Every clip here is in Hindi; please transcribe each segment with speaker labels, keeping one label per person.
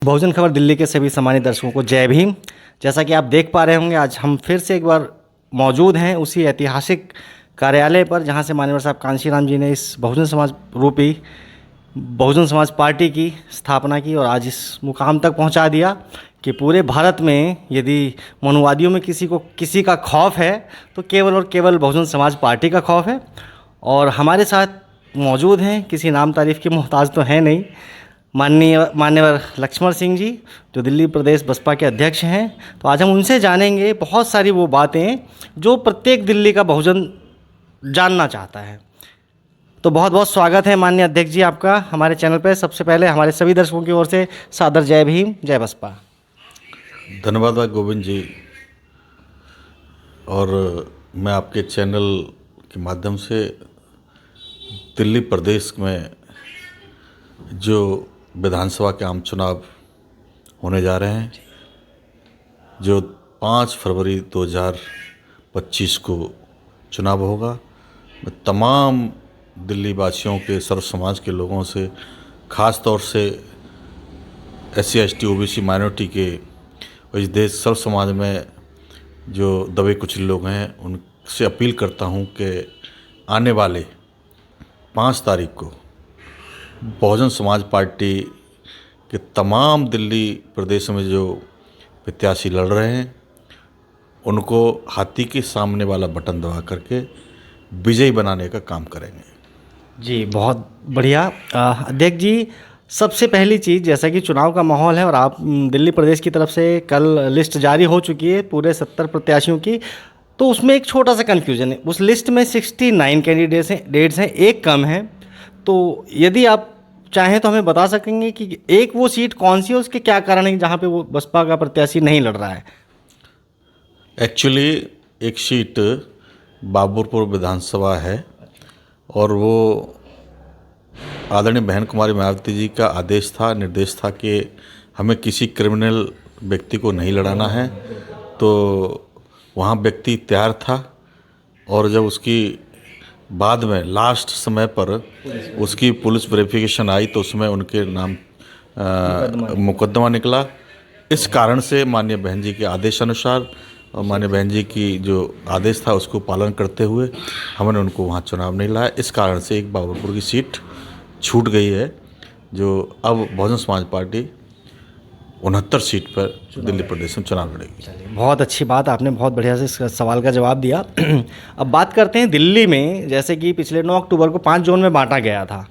Speaker 1: बहुजन खबर दिल्ली के सभी सम्मानित दर्शकों को जय भीम। जैसा कि आप देख पा रहे होंगे, आज हम फिर से एक बार मौजूद हैं उसी ऐतिहासिक कार्यालय पर जहां से माननीय साहब कांशीराम जी ने इस बहुजन समाज रूपी बहुजन समाज पार्टी की स्थापना की और आज इस मुकाम तक पहुंचा दिया कि पूरे भारत में यदि मनुवादियों में किसी का खौफ है तो केवल और केवल बहुजन समाज पार्टी का खौफ है। और हमारे साथ मौजूद हैं, किसी नाम तारीफ़ के मोहताज तो हैं नहीं, माननीय लक्ष्मण सिंह जी जो दिल्ली प्रदेश बसपा के अध्यक्ष हैं। तो आज हम उनसे जानेंगे बहुत सारी वो बातें जो प्रत्येक दिल्ली का बहुजन जानना चाहता है। तो बहुत बहुत स्वागत है माननीय अध्यक्ष जी आपका हमारे चैनल पर। सबसे पहले हमारे सभी दर्शकों की ओर से सादर जय भीम, जय बसपा।
Speaker 2: धन्यवाद गोविंद जी। और मैं आपके चैनल के माध्यम से दिल्ली प्रदेश में जो विधानसभा के आम चुनाव होने जा रहे हैं, जो 5 फरवरी 2025 को चुनाव होगा, मैं तमाम दिल्ली वासियों के सर्व समाज के लोगों से, ख़ास तौर से SC ST OBC माइनॉरिटी के और इस देश सर्व समाज में जो दबे कुछ लोग हैं उनसे अपील करता हूं कि आने वाले 5 तारीख को बहुजन समाज पार्टी के तमाम दिल्ली प्रदेश में जो प्रत्याशी लड़ रहे हैं उनको हाथी के सामने वाला बटन दबा करके विजयी बनाने का काम करेंगे।
Speaker 1: जी बहुत बढ़िया। अध्यक्ष जी, सबसे पहली चीज़, जैसा कि चुनाव का माहौल है और आप दिल्ली प्रदेश की तरफ से कल लिस्ट जारी हो चुकी है पूरे 70 प्रत्याशियों की, तो उसमें एक छोटा सा कन्फ्यूजन है। उस लिस्ट में 69 कैंडिडेट्स हैं, एक कम है। तो यदि आप चाहें तो हमें बता सकेंगे कि एक वो सीट कौन सी है, उसके क्या कारण है जहाँ पे वो बसपा का प्रत्याशी नहीं लड़ रहा है?
Speaker 2: एक्चुअली एक सीट बाबुरपुर विधानसभा है और वो आदरणीय बहन कुमारी मायावती जी का आदेश था, निर्देश था कि हमें किसी क्रिमिनल व्यक्ति को नहीं लड़ाना है। तो वहाँ व्यक्ति तैयार था और जब उसकी बाद में लास्ट समय पर उसकी पुलिस वेरिफिकेशन आई तो उसमें उनके नाम मुकदमा निकला। इस कारण से माननीय बहन जी के आदेश अनुसार और माननीय बहन जी की जो आदेश था उसको पालन करते हुए हमने उनको वहाँ चुनाव नहीं लाया। इस कारण से एक बाबुरपुर की सीट छूट गई है, जो अब बहुजन समाज पार्टी 69 सीट पर दिल्ली प्रदेश में चुनाव लड़ेगी।
Speaker 1: चलिए, बहुत अच्छी बात, आपने बहुत बढ़िया से इस सवाल का जवाब दिया। अब बात करते हैं दिल्ली में, जैसे कि पिछले 9 अक्टूबर को 5 जोन में बांटा गया था।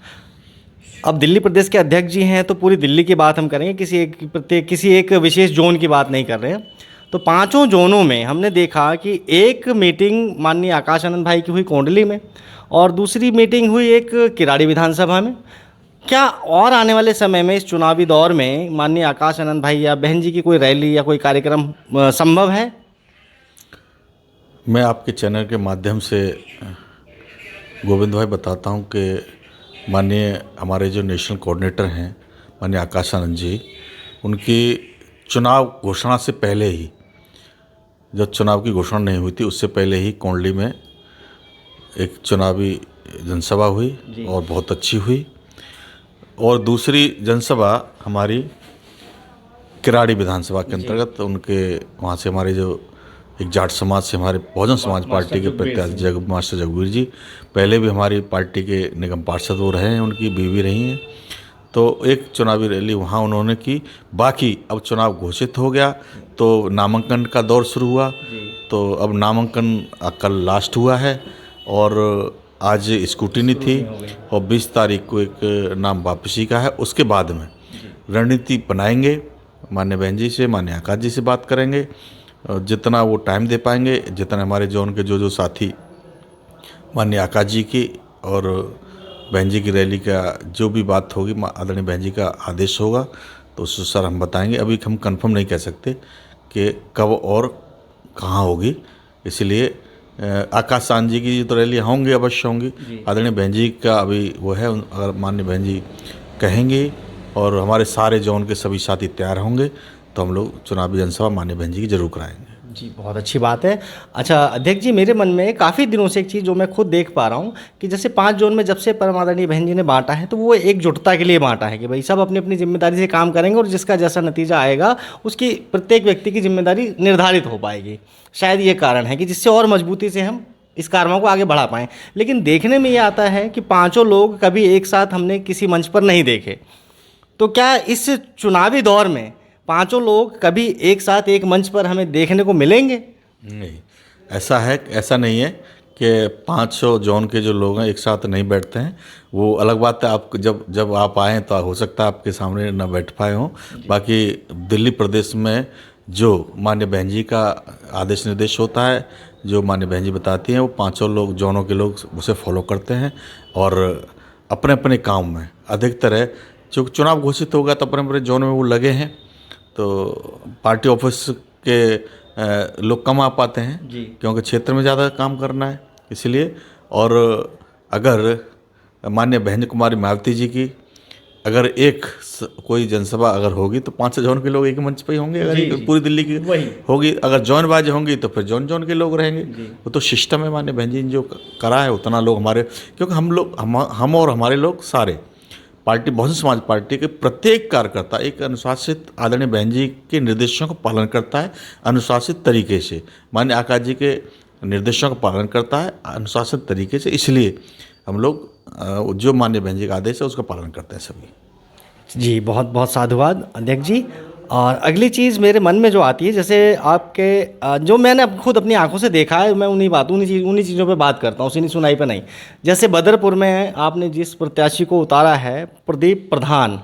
Speaker 1: अब दिल्ली प्रदेश के अध्यक्ष जी हैं तो पूरी दिल्ली की बात हम करेंगे, किसी एक विशेष जोन की बात नहीं कर रहे हैं। तो 5 जोनों में हमने देखा कि एक मीटिंग माननीय आकाश आनंद भाई की हुई कोंडली में और दूसरी मीटिंग हुई एक किराड़ी विधानसभा में। क्या और आने वाले समय में इस चुनावी दौर में माननीय आकाश आनंद भाई या बहन जी की कोई रैली या कोई कार्यक्रम संभव है?
Speaker 2: मैं आपके चैनल के माध्यम से गोविंद भाई बताता हूं कि माननीय हमारे जो नेशनल कोऑर्डिनेटर हैं माननीय आकाश आनंद जी, उनकी चुनाव घोषणा से पहले ही, जब चुनाव की घोषणा नहीं हुई थी उससे पहले ही कोंडली में एक चुनावी जनसभा हुई और बहुत अच्छी हुई। और दूसरी जनसभा हमारी किराड़ी विधानसभा के अंतर्गत उनके वहाँ से हमारे जो एक जाट समाज से हमारे बहुजन समाज पार्टी के प्रत्याशी मास्टर जगबीर जी, पहले भी हमारी पार्टी के निगम पार्षद वो रहे हैं, उनकी बीवी रही हैं। तो एक चुनावी रैली वहाँ उन्होंने की। बाकी अब चुनाव घोषित हो गया तो नामांकन का दौर शुरू हुआ। तो अब नामांकन कल लास्ट हुआ है और आज स्क्रूटिनी थी और 20 तारीख को एक नाम वापसी का है। उसके बाद में रणनीति बनाएंगे, माननीय बहन जी से, माननीय आकाश जी से बात करेंगे, जितना वो टाइम दे पाएंगे, जितना हमारे जोन के जो साथी माननीय आकाश जी की और बहन जी की रैली का जो भी बात होगी, आदरणीय बहन जी का आदेश होगा तो उस अनुसार हम बताएंगे। अभी हम कंफर्म नहीं कह सकते कि कब और कहाँ होगी, इसलिए आकाश आनंद जी की तो रैली होंगी, अवश्य होंगी। आदरणीय बहन जी का अभी वो है, अगर माननीय बहन जी कहेंगे और हमारे सारे जोन के सभी साथी तैयार होंगे तो हम लोग चुनावी जनसभा माननीय बहन जी की जरूर कराएंगे।
Speaker 1: जी, बहुत अच्छी बात है। अच्छा अध्यक्ष जी, मेरे मन में काफ़ी दिनों से एक चीज़ जो मैं खुद देख पा रहा हूँ कि जैसे 5 जोन में जब से परम आदरणीय बहन जी ने बाँटा है, तो वो एकजुटता के लिए बाँटा है कि भाई सब अपनी-अपनी ज़िम्मेदारी से काम करेंगे और जिसका जैसा नतीजा आएगा, उसकी प्रत्येक व्यक्ति की ज़िम्मेदारी निर्धारित हो पाएगी। शायद ये कारण है कि जिससे और मजबूती से हम इस कार्यक्रम को आगे बढ़ा पाएँ। लेकिन देखने में ये आता है कि पाँचों लोग कभी एक साथ हमने किसी मंच पर नहीं देखे। तो क्या इस चुनावी दौर में पांचों लोग कभी एक साथ एक मंच पर हमें देखने को मिलेंगे?
Speaker 2: नहीं, ऐसा नहीं है कि 500 जोन के जो लोग हैं एक साथ नहीं बैठते हैं। वो अलग बात है, आप जब आप आएँ तो हो सकता है आपके सामने ना बैठ पाए हों। बाकी दिल्ली प्रदेश में जो माननीय बहन जी का आदेश निर्देश होता है, जो माननीय बहन जी बताती हैं, वो 500 लोग जोनों के लोग उसे फॉलो करते हैं और अपने अपने काम में अधिकतर है। चुनाव घोषित होगा तो अपने अपने जोन में वो लगे हैं, तो पार्टी ऑफिस के लोग कम आ पाते हैं
Speaker 1: जी।
Speaker 2: क्योंकि क्षेत्र में ज़्यादा काम करना है इसलिए। और अगर माननीय बहन कुमारी मायावती जी की अगर कोई जनसभा अगर होगी तो 500 जोन के लोग एक मंच पे ही होंगे। अगर
Speaker 1: जी,
Speaker 2: ये
Speaker 1: जी।
Speaker 2: पूरी दिल्ली की
Speaker 1: वही।
Speaker 2: होगी, अगर जोन बाज होंगी तो फिर जोन के लोग रहेंगे।
Speaker 1: जी।
Speaker 2: वो तो सिस्टम है, माननीय बहन जी ने जो करा है उतना लोग हमारे, क्योंकि हम और हमारे लोग सारे पार्टी बहुजन समाज पार्टी के प्रत्येक कार्यकर्ता एक अनुशासित आदरणीय बहन जी के निर्देशों का पालन करता है, अनुशासित तरीके से माननीय आकाश जी के निर्देशों का पालन करता है अनुशासित तरीके से। इसलिए हम लोग जो माननीय बहन जी का आदेश है उसका पालन करते हैं सभी।
Speaker 1: जी, बहुत बहुत साधुवाद अध्यक्ष जी। और अगली चीज़ मेरे मन में जो आती है, जैसे आपके जो मैंने खुद अपनी आंखों से देखा है, मैं उन्हीं चीज़ों पे बात करता हूँ, सुनी सुनाई पे नहीं। जैसे बदरपुर में आपने जिस प्रत्याशी को उतारा है, प्रदीप प्रधान,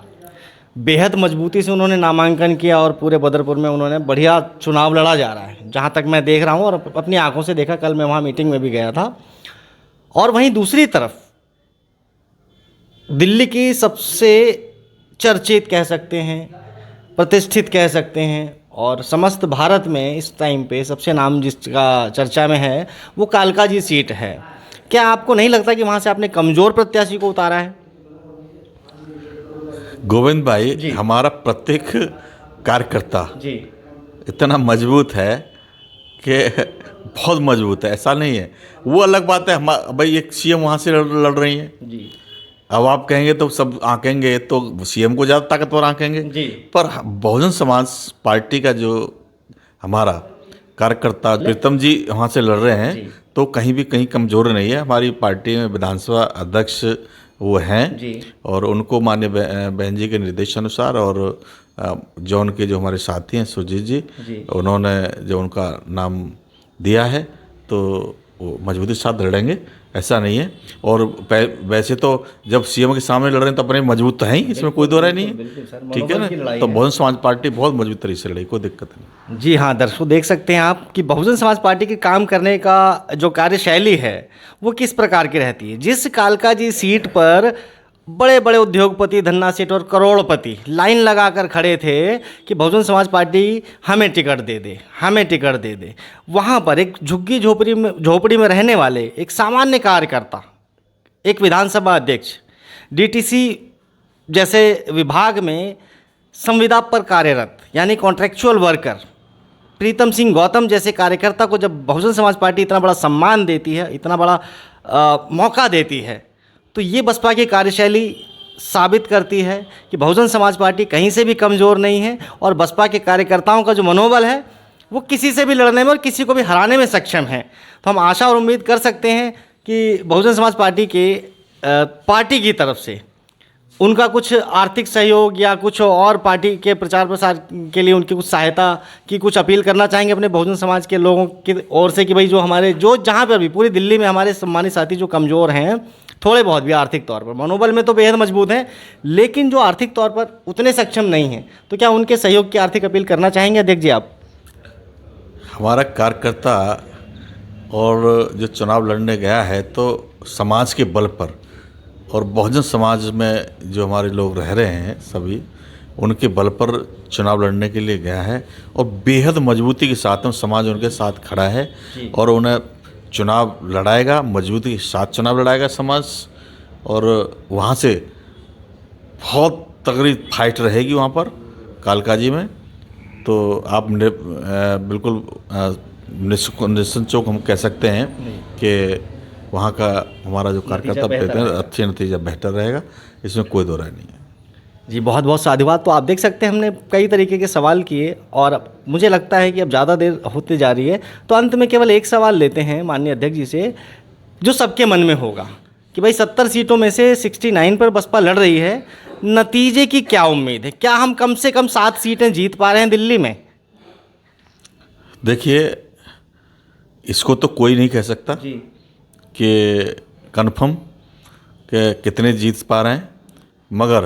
Speaker 1: बेहद मजबूती से उन्होंने नामांकन किया और पूरे बदरपुर में उन्होंने बढ़िया चुनाव लड़ा जा रहा है, जहाँ तक मैं देख रहा हूँ और अपनी आंखों से देखा। कल मैं वहाँ मीटिंग में भी गया था। और वहीं दूसरी तरफ दिल्ली की सबसे चर्चित कह सकते हैं, प्रतिष्ठित कह सकते हैं, और समस्त भारत में इस टाइम पे सबसे नाम जिसका चर्चा में है वो कालका जी सीट है। क्या आपको नहीं लगता कि वहाँ से आपने कमज़ोर प्रत्याशी को उतारा है?
Speaker 2: गोविंद भाई, हमारा प्रत्येक कार्यकर्ता
Speaker 1: जी
Speaker 2: इतना मजबूत है कि बहुत मजबूत है, ऐसा नहीं है। वो अलग बात है, हम भाई एक सीएम वहाँ से लड़ रही हैं
Speaker 1: जी
Speaker 2: अब आप कहेंगे तो सब आंकेंगे तो सीएम को ज़्यादा ताकतवर आंकेंगे
Speaker 1: जी।
Speaker 2: पर बहुजन समाज पार्टी का जो हमारा कार्यकर्ता प्रीतम जी वहाँ से लड़ रहे हैं तो कहीं कमज़ोर नहीं है। हमारी पार्टी में विधानसभा अध्यक्ष वो हैं
Speaker 1: जी।
Speaker 2: और उनको माननीय बहन जी के निर्देशानुसार और जॉन के जो हमारे साथी हैं सुजीत जी, उन्होंने जो उनका नाम दिया है तो वो मजबूती के साथ लड़ेंगे, ऐसा नहीं है। और वैसे तो जब सीएम के सामने लड़ रहे हैं तो अपने मजबूत तो हैं ही, इसमें कोई दो राय नहीं है, ठीक है ना। तो बहुजन समाज पार्टी बहुत मजबूत तरीके से लड़ी, कोई दिक्कत नहीं।
Speaker 1: जी हाँ दर्शकों, देख सकते हैं आप कि बहुजन समाज पार्टी के काम करने का जो कार्यशैली है वो किस प्रकार की रहती है। जिस कालका जी सीट पर बड़े बड़े उद्योगपति, धन्ना सेठ और करोड़पति लाइन लगाकर खड़े थे कि बहुजन समाज पार्टी हमें टिकट दे दे, हमें टिकट दे दे, वहाँ पर एक झुग्गी झोपड़ी में रहने वाले एक सामान्य कार्यकर्ता, एक विधानसभा अध्यक्ष, डीटीसी जैसे विभाग में संविदा पर कार्यरत यानी कॉन्ट्रेक्चुअल वर्कर प्रीतम सिंह गौतम जैसे कार्यकर्ता को जब बहुजन समाज पार्टी इतना बड़ा सम्मान देती है, इतना बड़ा मौका देती है, तो ये बसपा की कार्यशैली साबित करती है कि बहुजन समाज पार्टी कहीं से भी कमज़ोर नहीं है और बसपा के कार्यकर्ताओं का जो मनोबल है वो किसी से भी लड़ने में और किसी को भी हराने में सक्षम है। तो हम आशा और उम्मीद कर सकते हैं कि बहुजन समाज पार्टी के पार्टी की तरफ से उनका कुछ आर्थिक सहयोग या कुछ और पार्टी के प्रचार प्रसार के लिए उनकी कुछ सहायता की कुछ अपील करना चाहेंगे अपने बहुजन समाज के लोगों की ओर से कि भाई जो हमारे जो जहाँ पर भी पूरी दिल्ली में हमारे सम्मानित साथी जो कमज़ोर हैं, थोड़े बहुत भी आर्थिक तौर पर, मनोबल में तो बेहद मजबूत हैं, लेकिन जो आर्थिक तौर पर उतने सक्षम नहीं हैं, तो क्या उनके सहयोग की आर्थिक अपील करना चाहेंगे अध्यक्ष जी आप?
Speaker 2: हमारा कार्यकर्ता और जो चुनाव लड़ने गया है तो समाज के बल पर और बहुजन समाज में जो हमारे लोग रह रहे हैं सभी उनके बल पर चुनाव लड़ने के लिए गया है और बेहद मजबूती के साथ समाज उनके साथ खड़ा है और उन्हें चुनाव लड़ाएगा, मजबूती के साथ चुनाव लड़ाएगा समाज। और वहाँ से बहुत तगड़ी फाइट रहेगी वहाँ पर कालका जी में। तो आप बिल्कुल निसंकोच हम कह सकते हैं कि वहाँ का हमारा जो कार्यकर्ता बेहतर अच्छे नतीजा बेहतर रहेगा, इसमें कोई दो राय नहीं है।
Speaker 1: जी बहुत बहुत साधुवाद। तो आप देख सकते हैं हमने कई तरीके के सवाल किए और मुझे लगता है कि अब ज़्यादा देर होते जा रही है, तो अंत में केवल एक सवाल लेते हैं माननीय अध्यक्ष जी से, जो सबके मन में होगा कि भाई 70 सीटों में से 69 पर बसपा लड़ रही है, नतीजे की क्या उम्मीद है? क्या हम कम से कम 7 सीटें जीत पा रहे हैं दिल्ली में?
Speaker 2: देखिए, इसको तो कोई नहीं कह सकता
Speaker 1: जी
Speaker 2: कि कन्फर्म कि कितने जीत पा रहे हैं, मगर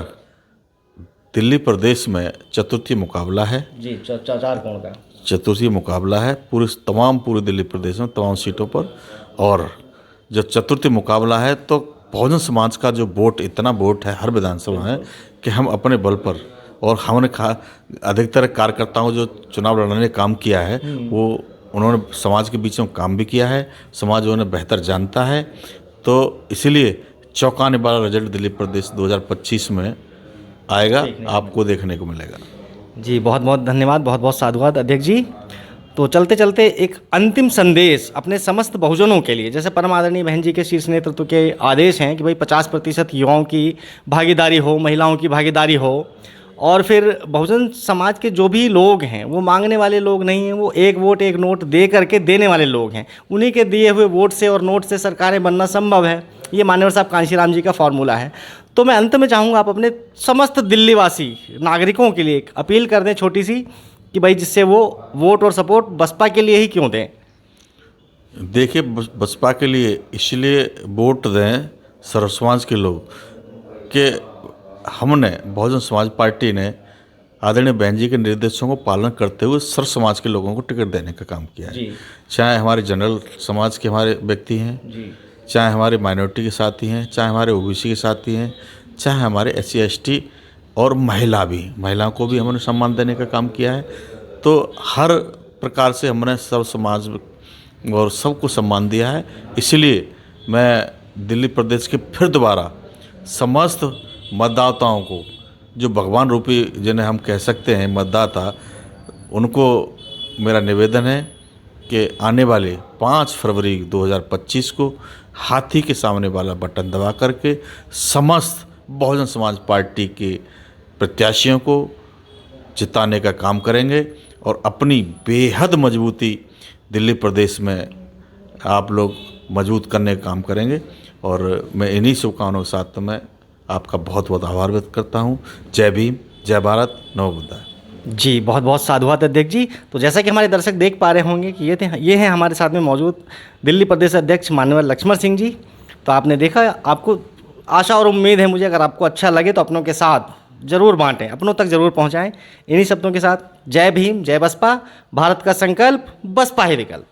Speaker 2: दिल्ली प्रदेश में चतुर्थी मुकाबला है
Speaker 1: जी, चार कोण का
Speaker 2: चतुर्थी मुकाबला है पूरे दिल्ली प्रदेश में तमाम सीटों पर। और जब चतुर्थी मुकाबला है तो बहुजन समाज का जो वोट, इतना वोट है हर विधानसभा में कि हम अपने बल पर, और हमने अधिकतर कार्यकर्ताओं जो चुनाव लड़ने का काम किया है वो उन्होंने समाज के बीच में काम भी किया है, समाज उन्हें बेहतर जानता है। तो इसीलिए चौंकाने वाला रिजल्ट दिल्ली प्रदेश 2025 में आएगा, आपको देखने को मिलेगा।
Speaker 1: जी बहुत बहुत धन्यवाद, बहुत बहुत साधुवाद अध्यक्ष जी। तो चलते चलते एक अंतिम संदेश अपने समस्त बहुजनों के लिए, जैसे परम आदरणीय बहन जी के शीर्ष नेतृत्व के आदेश हैं कि भाई 50% युवाओं की भागीदारी हो, महिलाओं की भागीदारी हो, और फिर बहुजन समाज के जो भी लोग हैं वो मांगने वाले लोग नहीं हैं, वो एक वोट एक नोट दे करके देने वाले लोग हैं। उन्हीं के दिए हुए वोट से और नोट से सरकारें बनना संभव है, ये मान्यवर साहब कांशीराम जी का फॉर्मूला है। तो मैं अंत में चाहूँगा आप अपने समस्त दिल्लीवासी नागरिकों के लिए एक अपील कर दें छोटी सी, कि भाई जिससे वो वोट और सपोर्ट बसपा के लिए ही क्यों दें।
Speaker 2: देखिए, बसपा के लिए इसलिए वोट दें सर्व समाज के लोग कि हमने बहुजन समाज पार्टी ने आदरणीय बहन जी के निर्देशों को पालन करते हुए सर्व समाज के लोगों को टिकट देने का काम किया है। चाहे हमारे जनरल समाज के हमारे व्यक्ति हैं, चाहे हमारे माइनॉरिटी के साथी हैं, चाहे हमारे ओबीसी के साथी हैं, चाहे हमारे SC ST और महिलाओं को भी हमने सम्मान देने का काम किया है। तो हर प्रकार से हमने सर्व समाज और सबको सम्मान दिया है। इसलिए मैं दिल्ली प्रदेश के फिर दोबारा समस्त मतदाताओं को, जो भगवान रूपी जिन्हें हम कह सकते हैं मतदाता, उनको मेरा निवेदन है कि आने वाले 5 फरवरी 2025 को हाथी के सामने वाला बटन दबा करके समस्त बहुजन समाज पार्टी के प्रत्याशियों को जिताने का काम करेंगे और अपनी बेहद मजबूती दिल्ली प्रदेश में आप लोग मजबूत करने का काम करेंगे। और मैं इन्हीं शुभकामनाओं के साथ मैं आपका बहुत बहुत आभार व्यक्त करता हूँ। जय भीम, जय भारत, नमो बुद्धाय।
Speaker 1: जी बहुत बहुत साधुवाद अध्यक्ष जी। तो जैसा कि हमारे दर्शक देख पा रहे होंगे कि ये हैं हमारे साथ में मौजूद दिल्ली प्रदेश अध्यक्ष मान्यवर लक्ष्मण सिंह जी। तो आपने देखा, आपको आशा और उम्मीद है मुझे, अगर आपको अच्छा लगे तो अपनों के साथ ज़रूर बांटें, अपनों तक ज़रूर पहुंचाएं। इन्हीं शब्दों के साथ जय भीम, जय बसपा, भारत का संकल्प, बसपा ही विकल्प।